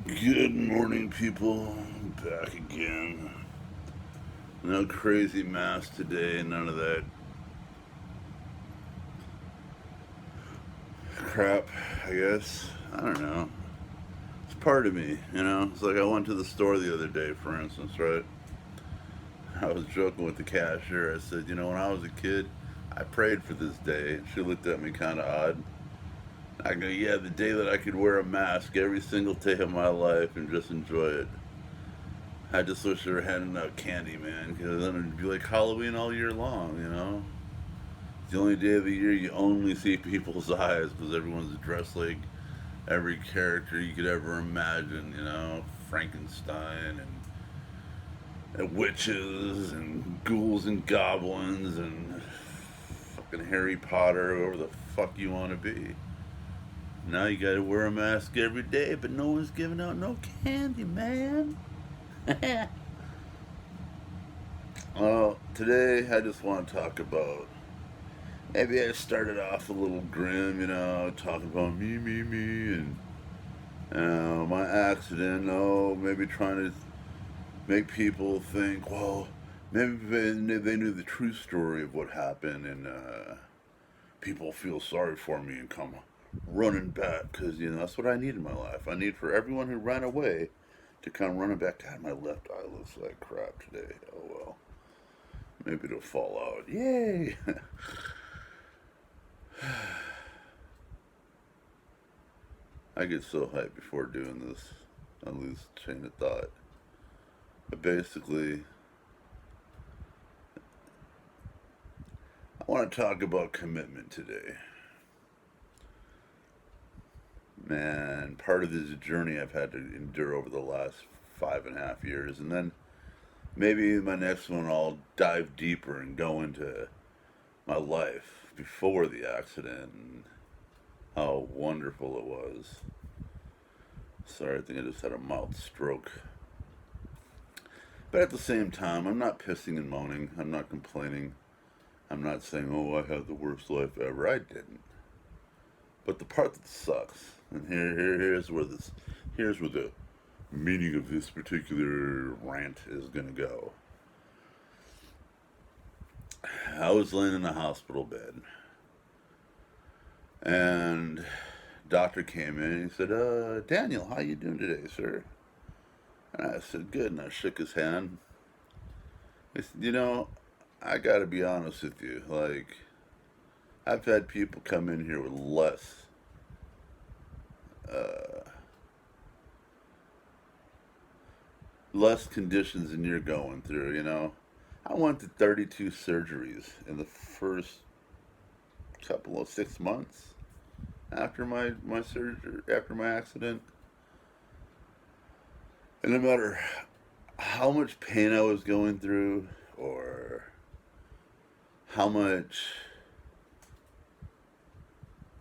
Good morning, people. Back again. No crazy mass today, none of that crap, I guess. I don't know. It's part of me, you know? It's like I went to the store the other day, for instance, right? I was joking with the cashier. I said, when I was a kid, I prayed for this day. She looked at me kind of odd. I go, yeah, the day that I could wear a mask every single day of my life and just enjoy it. I just wish they were handing out candy, man, because then it'd be like Halloween all year long, you know? It's the only day of the year you only see people's eyes because everyone's dressed like every character you could ever imagine, Frankenstein and witches and ghouls and goblins and fucking Harry Potter, whoever the fuck you want to be. Now you gotta wear a mask every day, but no one's giving out no candy, man. Well, today I just want to talk about. Maybe I started off a little grim, talking about me, and my accident. Oh, maybe trying to make people think, well, maybe they knew the true story of what happened, and people feel sorry for me and come running back because that's what I need in my life. I need for everyone who ran away to come running back. God, my left eye looks like crap today. Oh well, maybe it'll fall out. Yay! I get so hyped before doing this, I lose train of thought. But basically, I want to talk about commitment today. Man, part of this journey I've had to endure over the last 5.5 years, and then maybe my next one I'll dive deeper and go into my life before the accident and how wonderful it was. Sorry, I think I just had a mild stroke. But at the same time, I'm not pissing and moaning. I'm not complaining. I'm not saying, oh, I had the worst life ever. I didn't. But the part that sucks, and here's where the meaning of this particular rant is gonna go. I was laying in a hospital bed, and doctor came in and he said, Daniel, how you doing today, sir? And I said, good, and I shook his hand. He said, I gotta be honest with you, like, I've had people come in here with uh, less conditions than you're going through. I went to 32 surgeries in the first couple of 6 months after my surgery, after my accident. And no matter how much pain I was going through or how much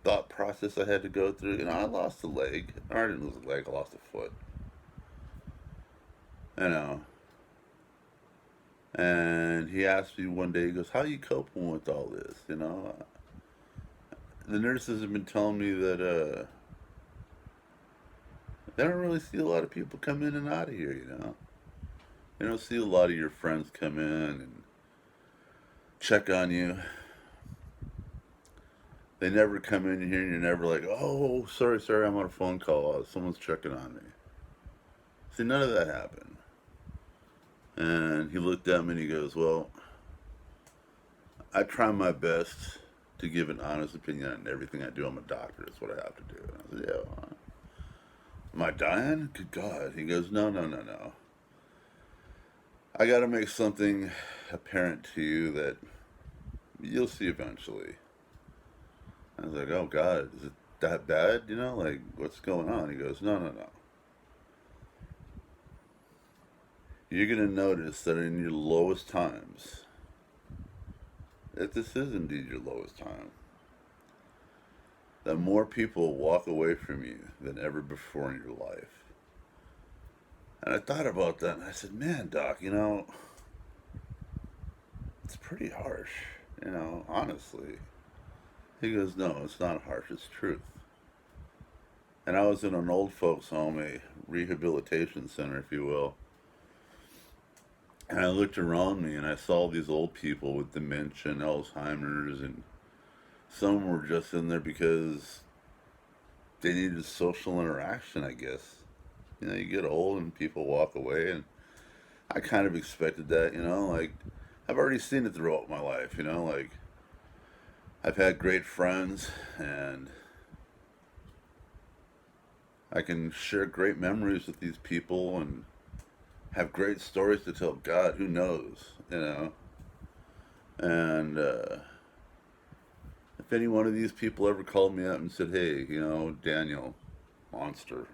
thought process I had to go through, I lost a leg. Or I didn't lose a leg, I lost a foot. You know. And he asked me one day, he goes, how are you coping with all this? The nurses have been telling me that they don't really see a lot of people come in and out of here. You don't see a lot of your friends come in and check on you. They never come in here and you're never like, oh, sorry, I'm on a phone call. Someone's checking on me. See, none of that happened. And he looked at me and he goes, well, I try my best to give an honest opinion on everything I do. I'm a doctor. That's what I have to do. And I said, yeah, well, am I dying? Good God. He goes, no. I got to make something apparent to you that you'll see eventually. I was like, oh God, is it that bad? Like, what's going on? He goes, no. You're going to notice that in your lowest times, if this is indeed your lowest time, that more people walk away from you than ever before in your life. And I thought about that and I said, man, Doc, it's pretty harsh, honestly. He goes, no, it's not harsh, it's truth. And I was in an old folks home, a rehabilitation center, if you will. And I looked around me and I saw these old people with dementia and Alzheimer's, and some were just in there because they needed social interaction, I guess. You know, you get old and people walk away, and I kind of expected that, you know, like I've already seen it throughout my life, you know, like I've had great friends and I can share great memories with these people and have great stories to tell. God, who knows, you know? And if any one of these people ever called me up and said, hey, you know, Daniel, monster,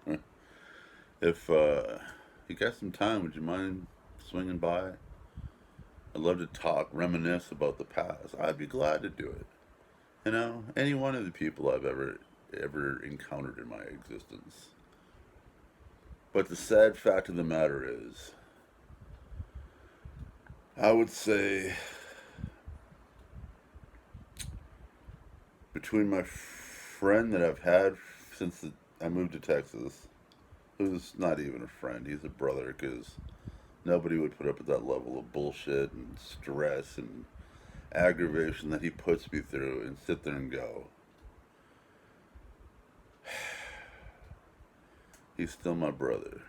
if you got some time, would you mind swinging by? I'd love to talk, reminisce about the past. I'd be glad to do it. You know, any one of the people I've ever encountered in my existence. But the sad fact of the matter is, I would say between my friend that I've had since I moved to Texas, who's not even a friend, he's a brother, because nobody would put up with that level of bullshit and stress and aggravation that he puts me through and sit there and go, he's still my brother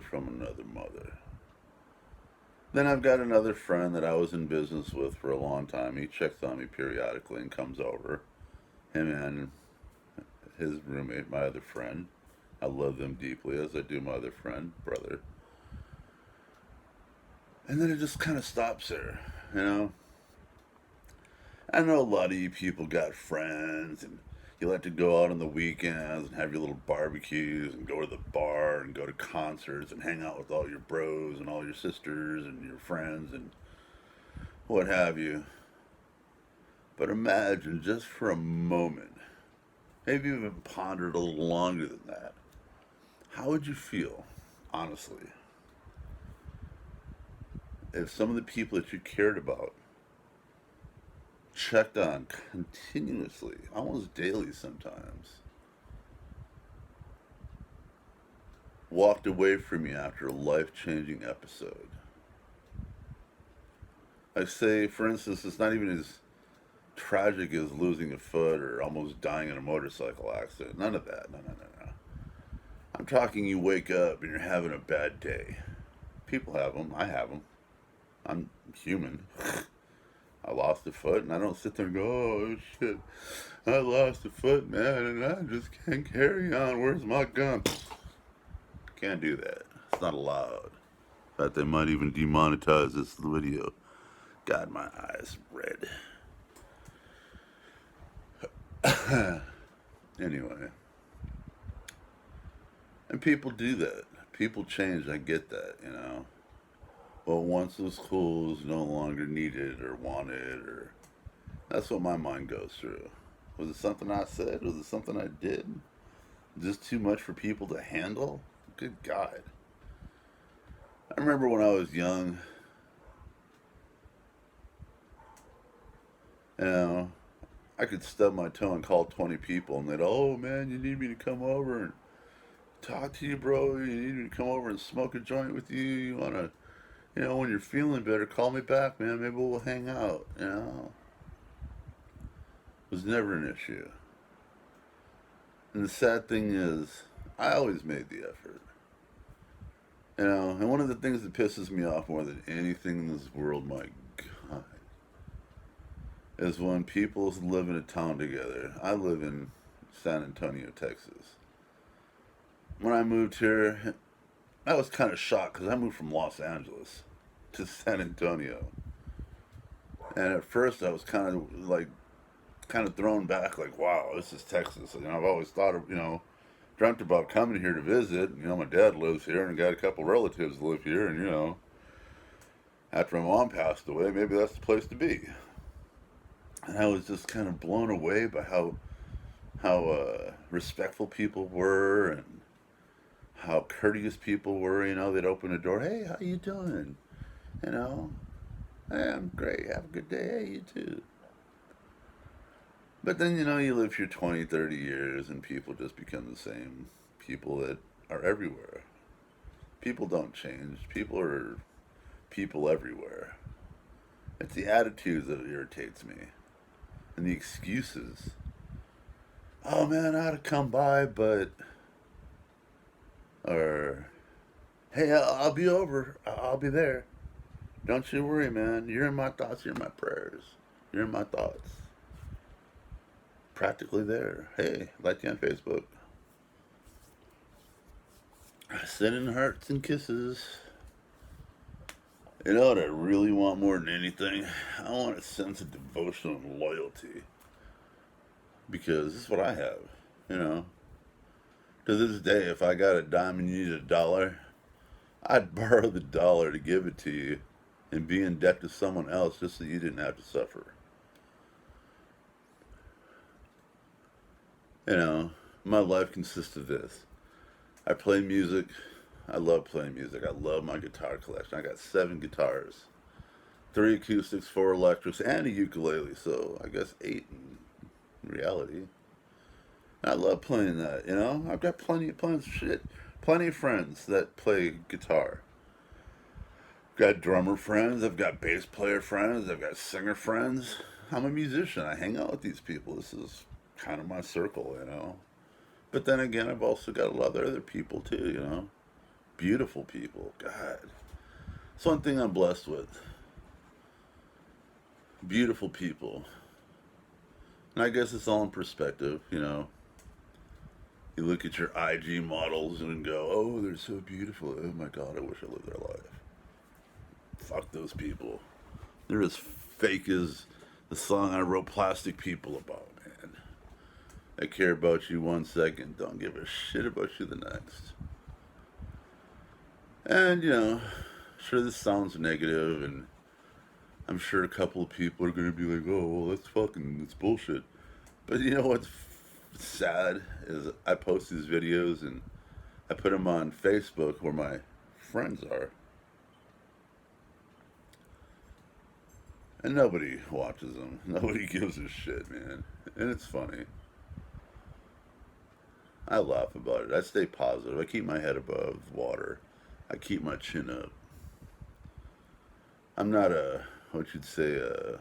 from another mother. Then I've got another friend that I was in business with for a long time. He checks on me periodically and comes over. Him and his roommate, my other friend. I love them deeply, as I do my other friend, brother. And then it just kind of stops there, you know? I know a lot of you people got friends and you like to go out on the weekends and have your little barbecues and go to the bar and go to concerts and hang out with all your bros and all your sisters and your friends and what have you. But imagine just for a moment, maybe even ponder it a little longer than that. How would you feel, honestly, if some of the people that you cared about checked on continuously, almost daily sometimes, walked away from you after a life changing episode? I say, for instance, it's not even as tragic as losing a foot or almost dying in a motorcycle accident. None of that. No, no, no, no. I'm talking you wake up and you're having a bad day. People have them. I have them. I'm human. I lost a foot, and I don't sit there and go, oh shit, I lost a foot, man, and I just can't carry on. Where's my gun? Can't do that. It's not allowed. In fact, they might even demonetize this video. God, my eyes red. Anyway, and people do that. People change. I get that, you know. What once was cool is no longer needed or wanted, or that's what my mind goes through. Was it something I said? Was it something I did? Just too much for people to handle? Good God. I remember when I was young, you know, I could stub my toe and call 20 people, and they'd, oh man, you need me to come over and talk to you, bro. You need me to come over and smoke a joint with you. You want to, you know, when you're feeling better, call me back, man. Maybe we'll hang out, you know. It was never an issue. And the sad thing is, I always made the effort. You know, and one of the things that pisses me off more than anything in this world, my God, is when people live in a town together. I live in San Antonio, Texas. When I moved here, I was kind of shocked because I moved from Los Angeles to San Antonio. And at first I was kind of thrown back, like, wow, this is Texas. You know, I've always thought of, you know, dreamt about coming here to visit. You know, my dad lives here and got a couple relatives that live here. And, you know, after my mom passed away, maybe that's the place to be. And I was just kind of blown away by how respectful people were and how courteous people were. You know, they'd open the door, hey, how you doing? You know, hey, I'm great. Have a good day. Hey, you too. But then, you live here 20, 30 years and people just become the same people that are everywhere. People don't change. People are people everywhere. It's the attitudes that irritates me and the excuses. Oh man, I ought to come by, but. Or, hey, I'll be over. I'll be there. Don't you worry, man. You're in my thoughts. You're in my prayers. You're in my thoughts. Practically there. Hey, like you on Facebook. Sending hearts and kisses. You know what I really want more than anything? I want a sense of devotion and loyalty. Because this is what I have, you know. To this day, if I got a dime and you need $1, I'd borrow the dollar to give it to you and be in debt to someone else just so you didn't have to suffer. You know, my life consists of this. I play music. I love playing music. I love my guitar collection. I got 7 guitars, 3 acoustics, 4 electrics, and a ukulele. So I guess 8 in reality. I love playing that. I've got plenty of friends that play guitar. I've got drummer friends. I've got bass player friends. I've got singer friends. I'm a musician. I hang out with these people. This is kind of my circle. But then again, I've also got a lot of other people too. Beautiful people. God. It's one thing I'm blessed with. Beautiful people. And I guess it's all in perspective. You look at your IG models and go, oh, they're so beautiful. Oh my God, I wish I lived their life. Fuck those people. They're as fake as the song I wrote Plastic People about, man. I care about you 1 second, don't give a shit about you the next. And, sure this sounds negative, and I'm sure a couple of people are going to be like, oh, well, that's bullshit. But you know what's sad is I post these videos and I put them on Facebook where my friends are. And nobody watches them. Nobody gives a shit, man. And it's funny. I laugh about it. I stay positive. I keep my head above water. I keep my chin up. I'm not what you'd say, a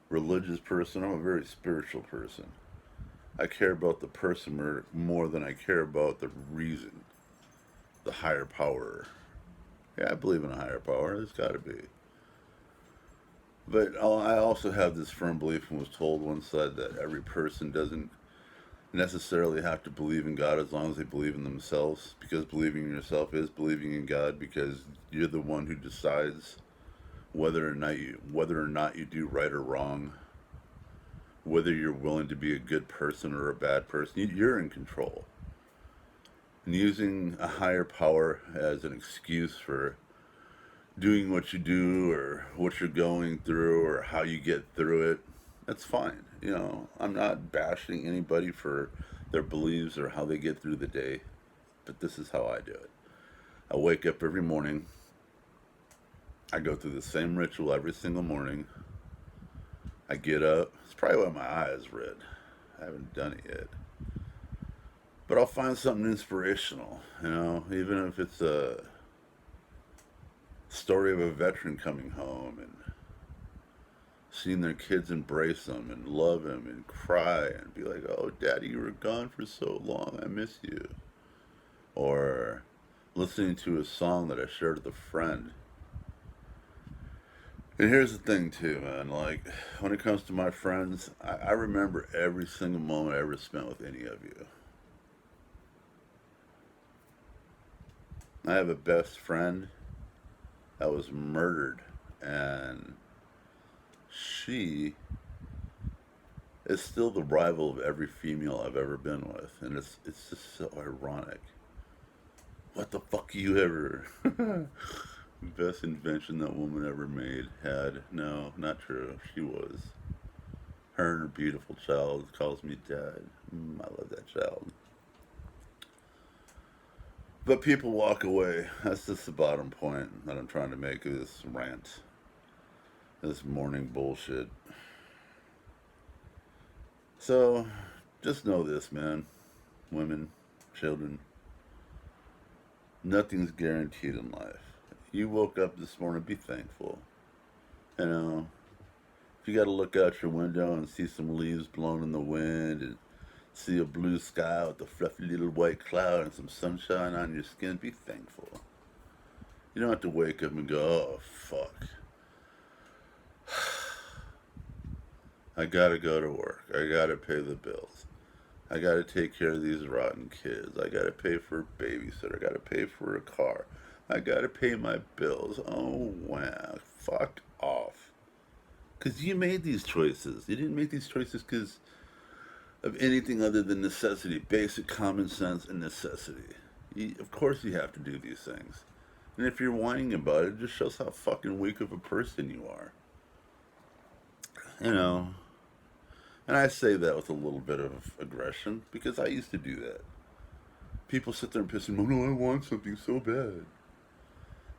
religious person. I'm a very spiritual person. I care about the person more than I care about the reason, the higher power. Yeah, I believe in a higher power. There's got to be. But I also have this firm belief and was told one side that every person doesn't necessarily have to believe in God as long as they believe in themselves, because believing in yourself is believing in God, because you're the one who decides whether or not you do right or wrong, whether you're willing to be a good person or a bad person. You're in control. And using a higher power as an excuse for doing what you do or what you're going through or how you get through it, that's fine. I'm not bashing anybody for their beliefs or how they get through the day, but this is how I do it. I wake up every morning. I go through the same ritual every single morning. I get up. It's probably why my eye is red. I haven't done it yet. But I'll find something inspirational, even if it's a story of a veteran coming home and seeing their kids embrace them and love him and cry and be like, oh, Daddy, you were gone for so long. I miss you. Or listening to a song that I shared with a friend. And here's the thing, too, man. Like, when it comes to my friends, I remember every single moment I ever spent with any of you. I have a best friend that was murdered, and she is still the rival of every female I've ever been with, and it's just so ironic. What the fuck you ever? Best invention that woman ever made had. No, not true. She was. Her and her beautiful child calls me dad. I love that child. But people walk away. That's just the bottom point that I'm trying to make of this, rant. This morning bullshit. So, just know this, man. Women, children, nothing's guaranteed in life. You woke up this morning, be thankful. You know, if you got to look out your window and see some leaves blowing in the wind and see a blue sky with a fluffy little white cloud and some sunshine on your skin, be thankful. You don't have to wake up and go, oh, fuck. I gotta go to work. I gotta pay the bills. I gotta take care of these rotten kids. I gotta pay for a babysitter. I gotta pay for a car. I gotta pay my bills. Oh, wow. Fuck off. Because you made these choices. You didn't make these choices because of anything other than necessity, basic common sense and necessity. Of course, you have to do these things. And if you're whining about it, it just shows how fucking weak of a person you are. You know, and I say that with a little bit of aggression because I used to do that. People sit there and piss me, oh no, I want something so bad.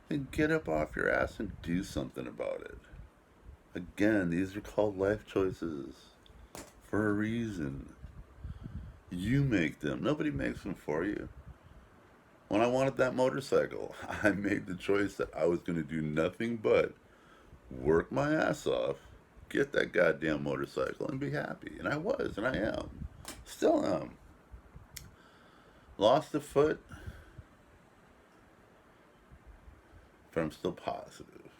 Then get up off your ass and do something about it. Again, these are called life choices for a reason. You make them. Nobody makes them for you. When I wanted that motorcycle, I made the choice that I was going to do nothing but work my ass off, get that goddamn motorcycle, and be happy. And I was, and I am. Still am. Lost a foot, but I'm still positive.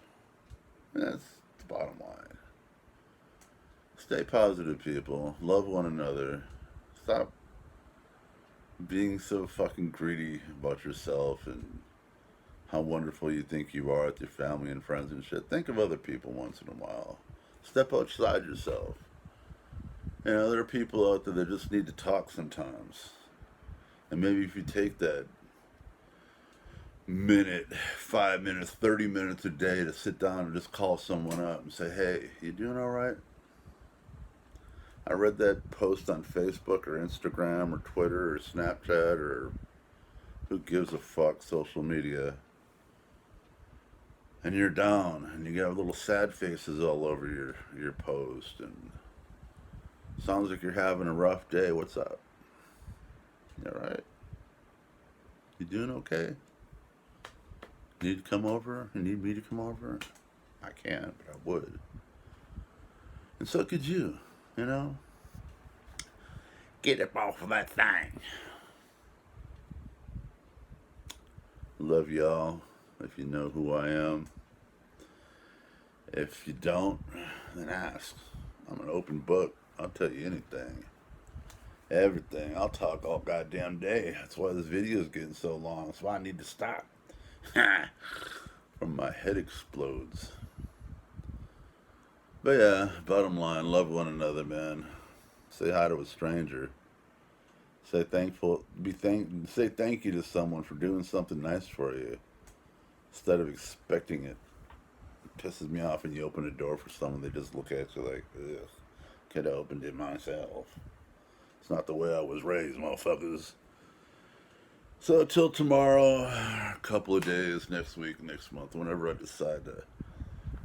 That's the bottom line. Stay positive, people. Love one another. Stop being so fucking greedy about yourself and how wonderful you think you are with your family and friends and shit. Think of other people once in a while. Step outside yourself. You know, there are people out there that just need to talk sometimes. And maybe if you take that minute, 5 minutes, 30 minutes a day to sit down and just call someone up and say, hey, you doing all right? I read that post on Facebook or Instagram or Twitter or Snapchat or who gives a fuck, social media. And you're down and you got little sad faces all over your post and sounds like you're having a rough day. What's up? You all right? You doing okay? Need to come over? You need me to come over? I can't, but I would. And so could you, you know? Get up off of that thing. Love y'all. If you know who I am. If you don't, then ask. I'm an open book. I'll tell you anything. Everything. I'll talk all goddamn day. That's why this video is getting so long. That's why I need to stop. From my head explodes. But yeah, bottom line, love one another, man. Say hi to a stranger. Say thankful. Say thank you to someone for doing something nice for you, instead of expecting it. It pisses me off when you open a door for someone, they just look at you like, ugh, could have opened it myself. It's not the way I was raised, motherfuckers. So till tomorrow, a couple of days, next week, next month, whenever I decide to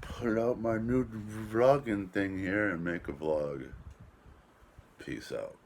put out my new vlogging thing here and make a vlog. Peace out.